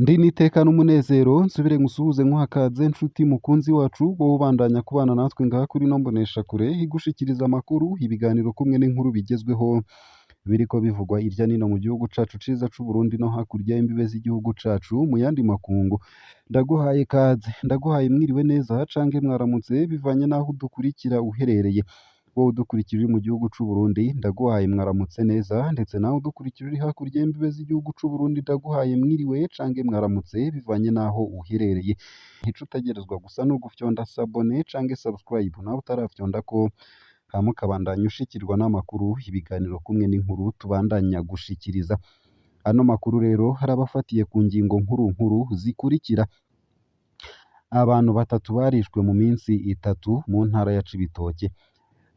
Ndi nitekana umunezero nsubire ngusuhuze nkuhakaze nshuti mukunzi wacu wowe ubandanya kubana natwe ngaha kuri ino mboneshakure igushikiriza amakuru ibiganiro kumwe n'inkuru bigezweho biriko bivugwa irya nino mu gihugu cacu ciza c'Uburundi no hakurya y'imbibe z'igihugu cacu mu yandi makungu. Ndaguhaye kaze, ndaguhaye mwiriwe neza canke mwaramutse bivanye n'aho udukurikira uherereye. Wowe udukurikira uri mu gihugu c'Uburundi ndaguhaye mwaramutse neza, ndetse nawe udukurikira uri hakurya y'imbibe z'igihugu c'Uburundi ndaguhaye mwiriwe canke mwaramutse bivanye n'aho uherereye. Ico utegerezwa gusa no gufyonda sabone canke subscribe nawe utaravyondako, hama ukabandanya ushikirwa n'amakuru, ibiganiro kumwe n'inkuru tubandanya gushikiriza. Ano makuru rero harabafatiye ku ngingo nkuru nkuru zikurikira. Abantu batatu barishwe mu minsi itatu mu ntara ya Cibitoke.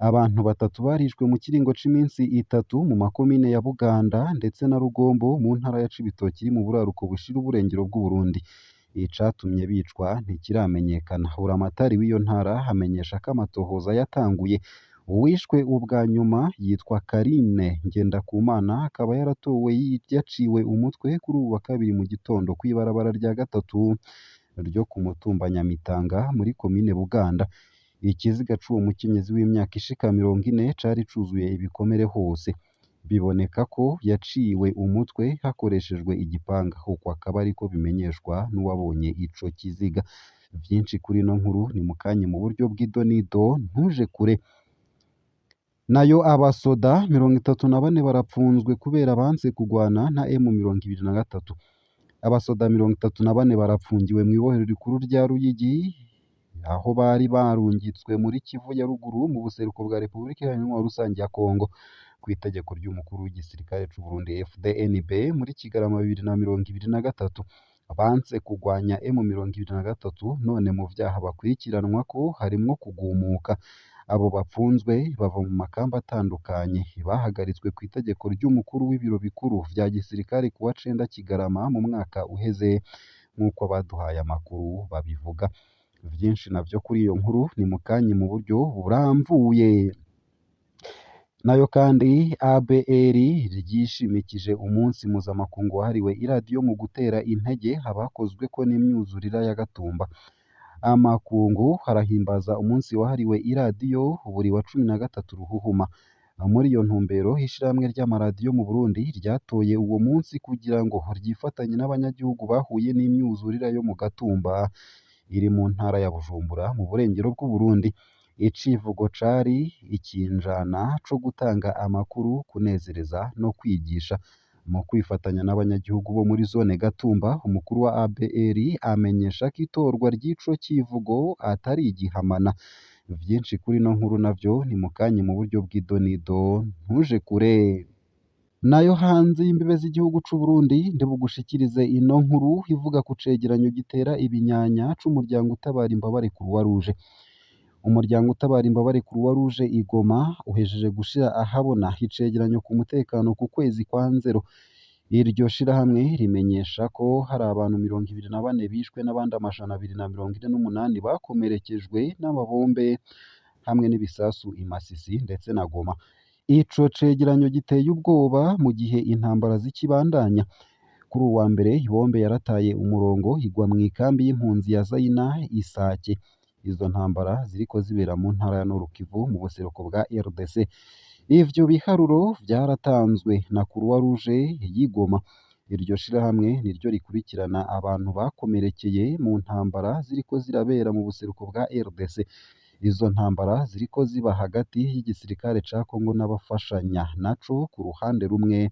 Abantu batatu barishwe mu kiringo c'iminsi itatu mu makomine ya Buganda ndetse na Rugombo mu ntara ya Cibitoke iri mu buraruko bushira uburengero bw'Uburundi. Icatumye bicwa ntikiramenyekana. Buramatari w'iyo ntara hamenyesha ko amatohoza yatanguye. Uwishwe ubwa nyuma yitwa Karine Ngendakumana, akaba yaratowe yaciwe umutwe kuri ubu wa kabiri mu gitondo kw'ibarabara rya gatatu ryo ku mutumba Nyamitanga muri komine Buganda. Ikiziga c'uwo mukenyezi w'imyaka ishika 40 cari cuzuye ibikomere hose. Biboneka ko yaciwe umutwe hakoreshejwe igipanga, uko akaba ariko bimenyeshwa n'uwabonye ico kiziga. Vyinshi kuri ino nkuru ni mukanye mu buryo bw'idonido, ntuje kure. Nayo abasoda 34 barapfunzwe kubera banse kugwana na M23. Abasoda 34 barapfungiwe mw'ibohero rikuru rya Ruyigi, aho bari barungitswe muri Kivu ya ruguru mu buseruko bwa Repubulika Iharanira Rusange ya Kongo kw'itegeko ry'umukuru w'igisirikare c'u Burundi FDNB muri Kigarama 2023. Banse kugwanya M23 none mu vyaha bakurikiranwa ko harimwo kugumuka. Abo bapfunzwe bava mu makamba atandukanye, bahagaritswe kw'itegeko ry'umukuru w'ibiro bikuru vya gisirikare kuwa 9 Kigarama mu mwaka uheze, nk'uko baduhaye amakuru babivuga. Vyinshi navyo kuri iyo nkuru ni mukanye mu buryo buramvuye. Nayo kandi ABR ryishimikije umunsi mpuzamakungu wahariwe iradiyo mu gutera intege abakozwe ko n'imyuzurira ya Gatumba. Amakungu harahimbaza umunsi wahariwe iradiyo buri wa 13 Ruhuhuma. Muri iyo ntumbero ishirahamwe ry'amaradiyo mu Burundi ryatoye uwo munsi kugira ngo ryifatanye n'abanyagihugu bahuye n'imyuzurira yo mu Gatumba iri mu ntara ya Bujumbura mu burengero bw'Uburundi. Icivugo cari ikinjana co gutanga amakuru, kunezereza no kwigisha. Mu kwifatanya n'abanyagihugu bo muri zone Gatumba, umukuru wa ABR amenyesha ko itorwa ry'ico civugo atari igihamana. Vyinshi kuri no nkuru navyo ni mukanye mu buryo bw'idonido, ntuje kure. Nayo hanze y'imbibe z'igihugu c'u Burundi ndibugushikirize ino nkuru ivuga ku cegeranyo gitera ibinyanya c'umuryango utabara imbabare Croix Rouge. Umuryango utabara imbabare Croix Rouge Igoma uhejeje gushira ahabona icegeranyo ku mutekano ku kwezi kwa Nzero. Iryo shirahamwe rimenyesha ko hari abantu 24 bishwe n'abandi 248 bakomerekejwe n'amabombe hamwe n'ibisasu i Masisi ndetse na Goma. Ico cegeranyo giteye ubwoba mu gihe intambara zikibandanya. Kuri uwa mbere ibombe yarataye umurongo igwa mu ikambi y'impunzi ya Zaina Isake. Izo ntambara ziriko zibera mu ntara ya Nord Kivu mu buseruko bwa RDC. Ivyo biharuro vyaratanzwe na Croix Rouge y'Igoma. Iryo shirahamwe niryo rikurikirana abantu bakomerekeye mu ntambara ziriko zirabera mu buseruko bwa RDC. Izo ntambara ziriko ziba hagati y'igisirikare ca Kongo n'abafashanya naco ku ruhande rumwe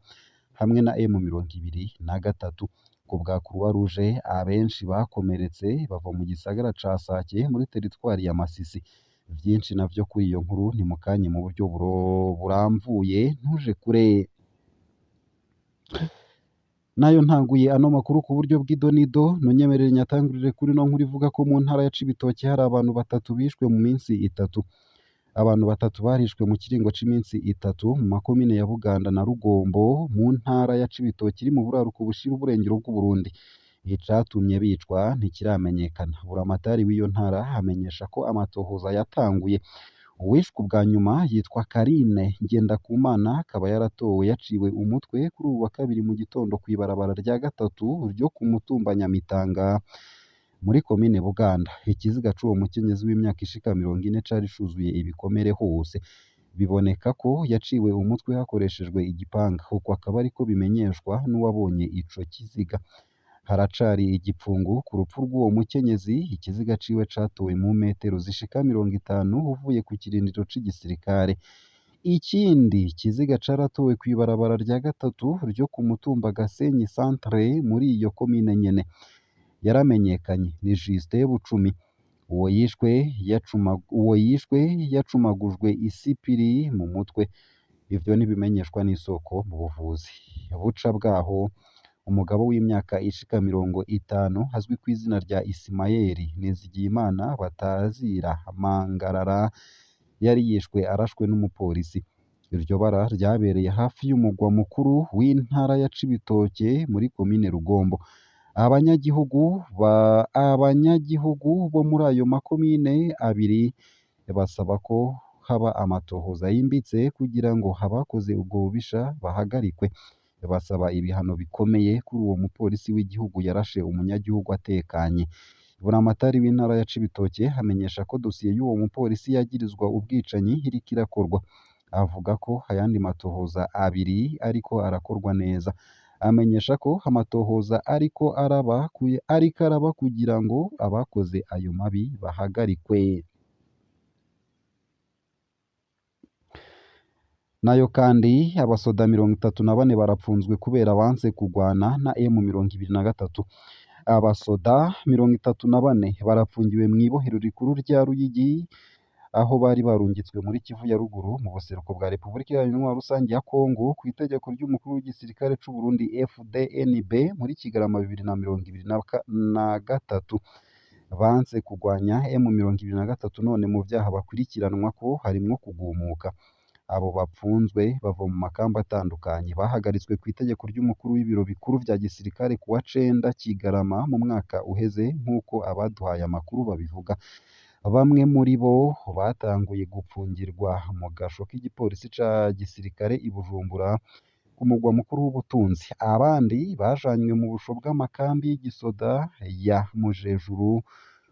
hamwe na M23. Ku bwa Croix Rouge abenshi bakomeretse bava mu gisagara ca Sake muri teritwari ya Masisi. Vyinshi navyo kuri iyo nkuru ni mukanye mu buryo buramvuye, ntuje kure. Nayo ntanguye ano makuru ku buryo bw'idonido, nonyemerere nyatangurire kuri no nkuru ivuga ko mu ntara ya Cibitoke hari abantu batatu bishwe mu minsi itatu. Abantu batatu barishwe mu kiringo c'iminsi itatu mu makomine ya Buganda na Rugombo mu ntara ya Cibitoke iri mu buraruko bushira uburengero bw'Uburundi. Icatumye bicwa ntikiramenyekana. Buramatari w'iyo ntara hamenyesha ko amatohoza yatanguye. uwishwe ubwa nyuma yitwa Carine Ngendakumana akaba yaratowe yaciwe umutwe kuri ubu wa kabiri mu gitondo kw'ibarabara rya gatatu ryo ku mutumba Nyamitanga muri komine Buganda. Ikiziga c'uwo mukenyezi w'imyaka ishika 40 cari cuzuye ibikomere hose, biboneka ko yaciwe umutwe hakoreshejwe igipanga, uko akaba ariko bimenyeshwa n'uwabonye ico kiziga. Haracari igipfungu ku rupfu rw'uwo mukenyezi. Ikiziga ciwe catowe mu metero zishika 50 uvuye ku kirindiro c'igisirikare. Ikindi kiziga caratowe kw'ibarabara rya gatatu ryo ku mutumba Gasenyi Centre muri iyo komine nyene. Yaramenyekanye ni Justin Bucumi. Uwo yishwe yacumagujwe isipiri mu mutwe. Ivyo ntibimenyeshwa n'isoko mu buvuzi. Buca bwaho umugabo w'imyaka ishika 50 azwi ku izina rya Isimayeli Nizigiyimana batazira Mangarara yari yishwe arashwe n'umupolisi. Iryo bara ryabereye hafi y'umugwa mukuru w'intara ya Cibitoke muri komine Rugombo. Abanyagihugu bo muri ayo makomine abiri basaba ko haba amatohoza yimbitse kugira ngo abakoze ubwo bubisha bahagarikwe. Basaba ibihano bikomeye kuri uwo mupolisi w'igihugu yarashe umunyagihugu atekanye. Buramatari w'intara ya Cibitoke hamenyesha ko dosiye y'uwo mupolisi yagirizwa ubwicanyi iriko irakorwa. Avuga ko ayandi matohoza abiri ariko arakorwa neza. Amenyesha ko amatohoza ariko araba kugira ngo abakoze ayo mabi bahagarikwe. Nayo kandi abasoda 34 barapfunzwe kubera banse kugwana na M23. Abasoda 34 barapfungiwe mw'ibohero rikuru rya Ruyigi aho bari barungitswe muri Kivu ya ruguru mu buseruko bwa Repubulika Iharanira Rusange ya Kongo ku itegeko ry'umukuru w'igisirikare c'u Burundi FDNB muri Kigarama 2023. Banse kugwanya M23 none mu vyaha bakurikiranwa ko harimwo kugumuka. Abo bapfunzwe bava mu makamba atandukanye bahagaritswe ku itegeko ry'umukuru w'ibiro bikuru vya gisirikare kuwa 9 Kigarama mu mwaka uheze nk'uko abaduhaye amakuru babivuga. Bamwe muri bo batanguye gupfungirwa mu gasho k'igipolisi ca gisirikare i Bujumbura ku mugwa mukuru w'ubutunzi. Abandi bajanywe mu busho bw'amakambi y'igisoda ya Mujejuru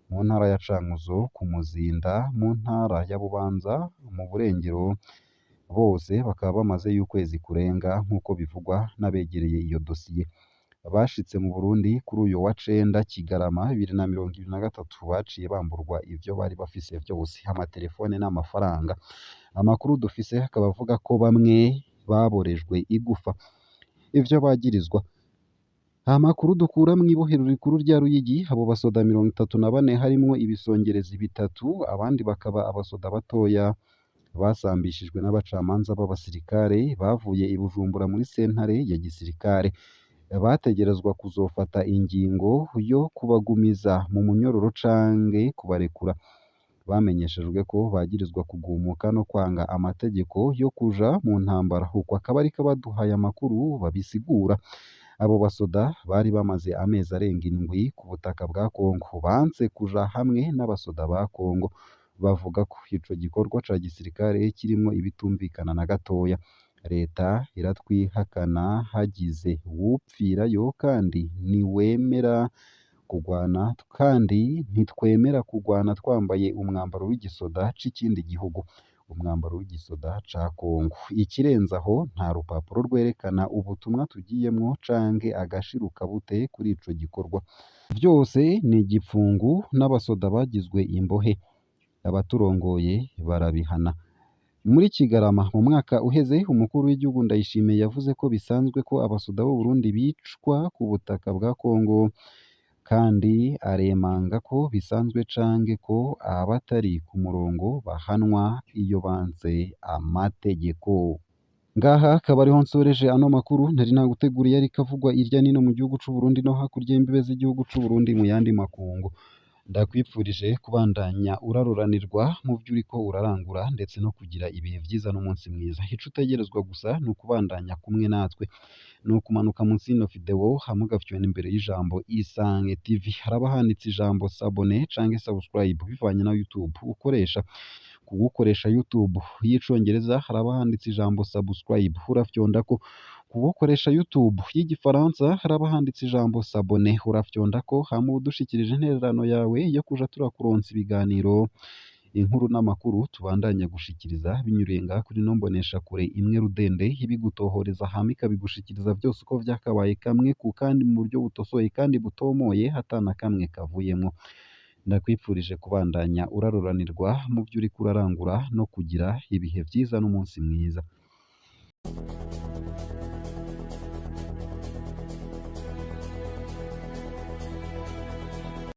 mu ntara ya Cankuzo, ku Muzinda mu ntara ya Bubanza mu Burengero. Bose bakaba bamaze y'ukwezi kurenga nk'uko bivugwa n'abegereye iyo dosiye. Bashitse mu Burundi kuri uyu wa 9 Kigarama 2023 baciye bamburwa ivyo bari bafise vyose, amatelefone n'amafaranga. Amakuru dufise akaba avuga ko bamwe baborejwe igufa. Ivyo bagirizwa amakuru dukura mw'ibohero rikuru rya Ruyigi, abo basoda 34 harimwo ibisongerezi 3, abandi bakaba abasoda batoya basambishijwe n'abacamanza b'abasirikare bavuye i Bujumbura muri sentare ya gisirikare. Bategerezwa kuzofata ingingo yo kubagumiza mu munyororo canke kubarekura. Bamenyeshejwe ko bagirizwa kugumuka no kwanga amategeko yo kuja mu ntambara, uko akaba ariko baduhaye amakuru babisigura. Abo basoda bari bamaze amezi arenga 7 ku butaka bwa Kongo, banse kuja hamwe n'abasoda ba Kongo. Bavuga ko ico gikorwa ca gisirikare kirimwo ibitumvikana na gatoya. Leta iratwihakana hagize uwupfirayo kandi ntitwemera kugwana twambaye umwambaro w'igisoda c'ikindi gihugu, umwambaro w'igisoda ca Kongo. Ikirenze aho nta rupapuro rwerekana ubutumwa tugiyemwo canke agashirukabute kuri ico gikorwa. Vyose ni igipfungu n'abasoda bagizwe imbohe. Abaturongoye barabihana. Muri Kigarama mu mwaka uheze umukuru w'igihugu Ndayishimiye yavuze ko bisanzwe ko abasoda b'u Burundi bicwa ku butaka bwa Kongo, kandi aremanga ko bisanzwe canke ko abatari ku murongo bahanwa iyo banze amategeko. Ngaha akaba ariho nsoreje ano makuru ntari naguteguriye ariko avugwa irya nino mu gihugu c'u Burundi no hakurya y'imbibe z'igihugu c'u Burundi mu yandi makungu. Ndakwipfurije kubandanya uraroranirwa mu vyo uriko urarangura ndetse no kugira ibihe vyiza n'umunsi mwiza. Ico utegerezwa gusa ni ukubandanya kumwe natwe, ni ukumanuka munsi y'ino video hamwe ugafyona imbere y'ijambo Isange TV, haraba handitse ijambo s'abonner canke subscribe bivanye na YouTube ukoresha. ku gukoresha YouTube y'icongereza haraba handitse ijambo subscribe urafyondako, ku gukoresha YouTube y'igifaransa haraba handitse ijambo s'abonner urafyondako, hama udushikirije intererano yawe yo kuja turakuronsa ibiganiro, inkuru n'amakuru tubandanya gushikiriza binyuriye ngaha kuri ino mboneshakure imwe rudende ibigutohoreza hama ikabigushikiriza byose uko vyakabaye kamwe ku kandi mu buryo butosoye kandi butomoye hatana kamwe kavuyemwo. Ndakwipfurije kubandanya uraroranirwa mu vyo uriko urarangura no kugira ibihe vyiza n'umunsi mwiza.